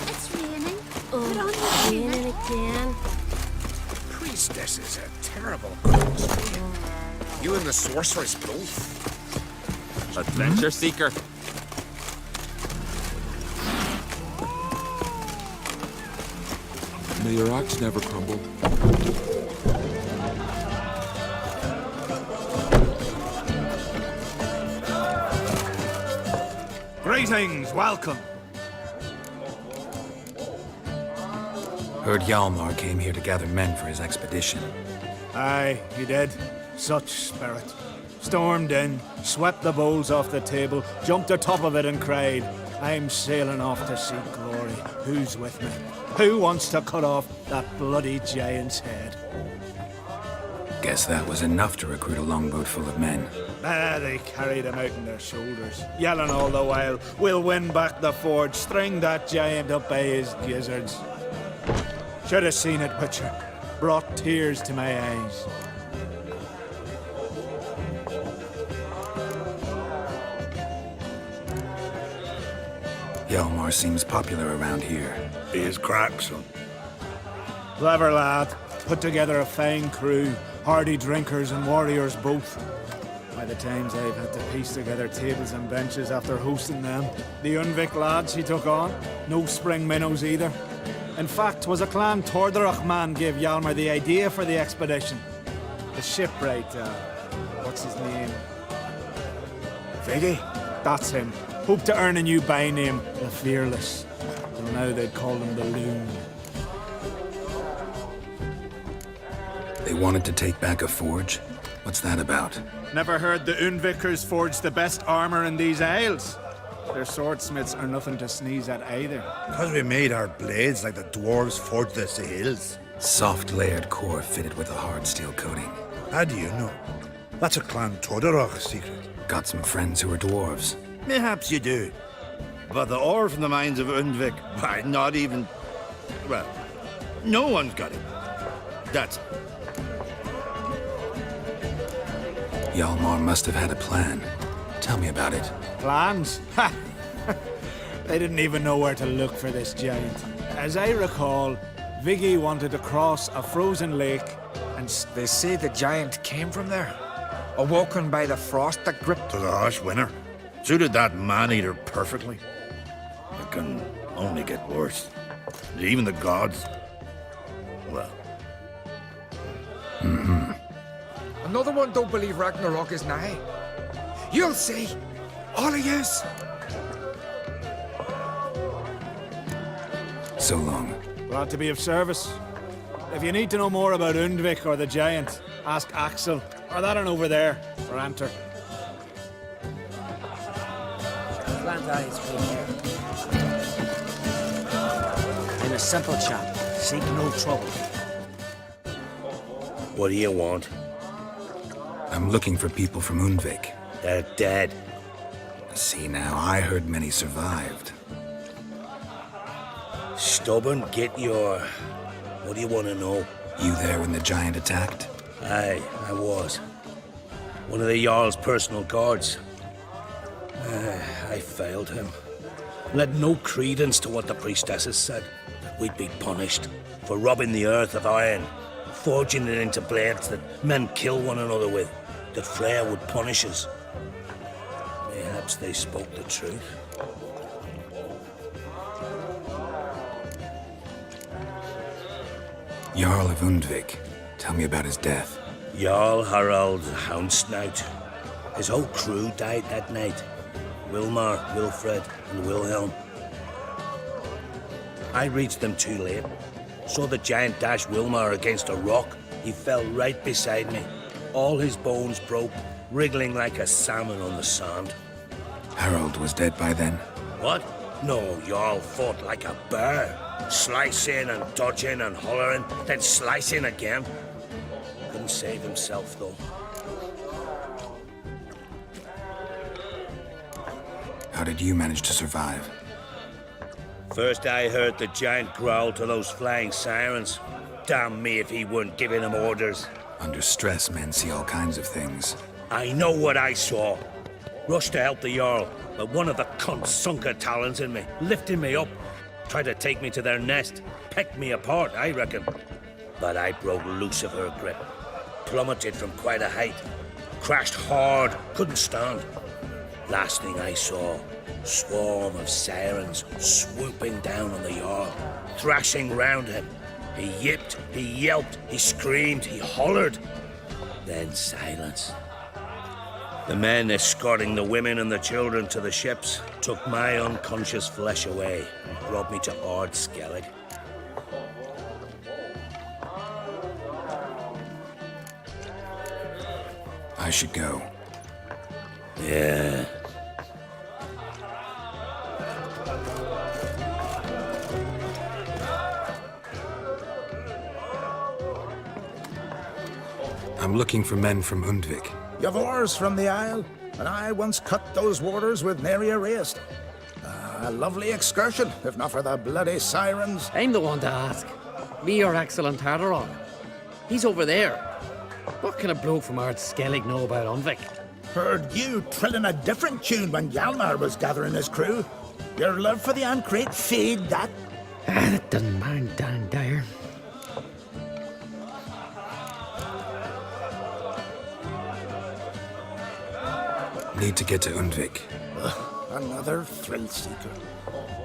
It's raining. Put on your Raining again. Priestesses are terrible cooks. You and the sorceress both. Adventure seeker. May your axe never crumble. Greetings, welcome. Heard Hjalmar came here to gather men for his expedition. Aye, he did. Such spirit. Stormed in, swept the bowls off the table, jumped atop of it and cried, I'm sailing off to seek glory. Who's with me? Who wants to cut off that bloody giant's head? Guess that was enough to recruit a longboat full of men. They carried him out on their shoulders, yelling all the while, we'll win back the forge, string that giant up by his gizzards. Should have seen it, Witcher. Brought tears to my eyes. Hjalmar seems popular around here. He is crack, son. Clever lad. Put together a fine crew, hardy drinkers and warriors both. By the times I've had to piece together tables and benches after hosting them. The Unvik lads he took on, no spring minnows either. In fact, 'twas a Clan Tordarach man gave Hjalmar the idea for the expedition. The shipwright, what's his name? Viggy? That's him. Hoped to earn a new byname, the Fearless. Till now they'd call him the Loon. They wanted to take back a forge? What's that about? Never heard the Unvikers forged the best armor in these isles? Their swordsmiths are nothing to sneeze at either. Because we made our blades like the dwarves forged the sails. Soft layered core fitted with a hard steel coating. How do you know? That's a Clan Tordarach secret. Got some friends who are dwarves. Mayhaps you do. But the ore from the mines of Undvik, why, not even... Well, no one's got it. That's it. Hjalmar must have had a plan. Tell me about it. Plans? Ha! They didn't even know where to look for this giant. As I recall, Viggy wanted to cross a frozen lake and... They say the giant came from there, awoken by the frost that gripped... To the harsh winter. Suited that man-eater perfectly. It can only get worse. Even the gods... Well... Another one don't believe Ragnarok is nigh. You'll see. All of yous. So long. Glad to be of service. If you need to know more about Undvik or the giant, ask Axel, or that one over there, or Anter. Plant eyes, Peter. I'm a simple chap. Seek no trouble. What do you want? I'm looking for people from Undvik. They're dead. See now, I heard many survived. Stubborn, get your... What do you want to know? You there when the giant attacked? Aye, I was. One of the Jarl's personal guards. I failed him. Led no credence to what the priestesses said. That we'd be punished for robbing the earth of iron, forging it into blades that men kill one another with. That Freya would punish us. Perhaps they spoke the truth. Jarl of Undvik. Tell me about his death. Jarl Harald Houndsnout. His whole crew died that night. Wilmar, Wilfred, and Wilhelm. I reached them too late. Saw the giant dash Wilmar against a rock. He fell right beside me. All his bones broke, wriggling like a salmon on the sand. Harold was dead by then. What? No, y'all fought like a bear. Slicing and dodging and hollering, then slicing again. Couldn't save himself, though. How did you manage to survive? First I heard the giant growl to those flying sirens. Damn me if he weren't giving them orders. Under stress, men see all kinds of things. I know what I saw. Rushed to help the Jarl, but one of the cunts sunk her talons in me, lifting me up. Tried to take me to their nest. Pecked me apart, I reckon. But I broke loose of her grip. Plummeted from quite a height. Crashed hard, couldn't stand. Last thing I saw, swarm of sirens swooping down on the Jarl, thrashing round him. He yipped, he yelped, he screamed, he hollered. Then silence. The men escorting the women and the children to the ships took my unconscious flesh away and brought me to Ard Skellig. I should go. Yeah. I'm looking for men from Undvik. You've oars from the Isle, and I once cut those waters with nary a race. A lovely excursion, if not for the bloody sirens. I'm the one to ask. Me, your excellent Tardarog. He's over there. What can a bloke from Ard Skellig know about Undvik? Heard you trilling a different tune when Hjalmar was gathering his crew. Your love for the Ancrate feed that. That doesn't mind Dan Dyer. Need to get to Undvik. Another thrill seeker.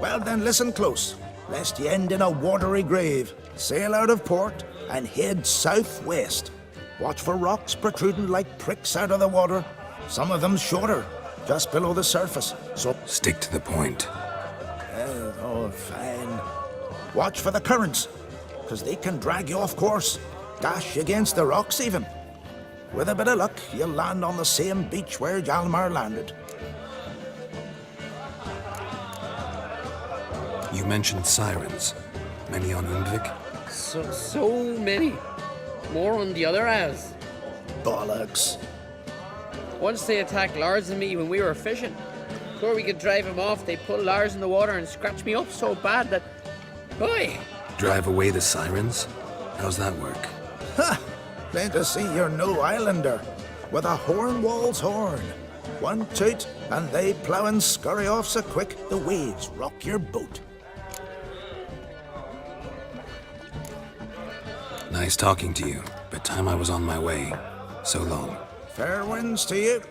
Well then, listen close, lest ye end in a watery grave. Sail out of port and head southwest. Watch for rocks protruding like pricks out of the water. Some of them shorter, just below the surface. So stick to the point. Oh, fine. Watch for the currents, because they can drag you off course. Dash against the rocks even. With a bit of luck, you'll land on the same beach where Hjalmar landed. You mentioned sirens. Many on Undvik? So many. More on the other as. Bollocks. Once they attacked Lars and me when we were fishing. Before we could drive him off, they pulled Lars in the water and scratched me up so bad that... Boy! Drive away the sirens? How's that work? Ha! Plain to see you're no islander. With a Hornwall's horn. One toot, and they plough and scurry off so quick the waves rock your boat. Nice talking to you, but time I was on my way. So long. Fair winds to you.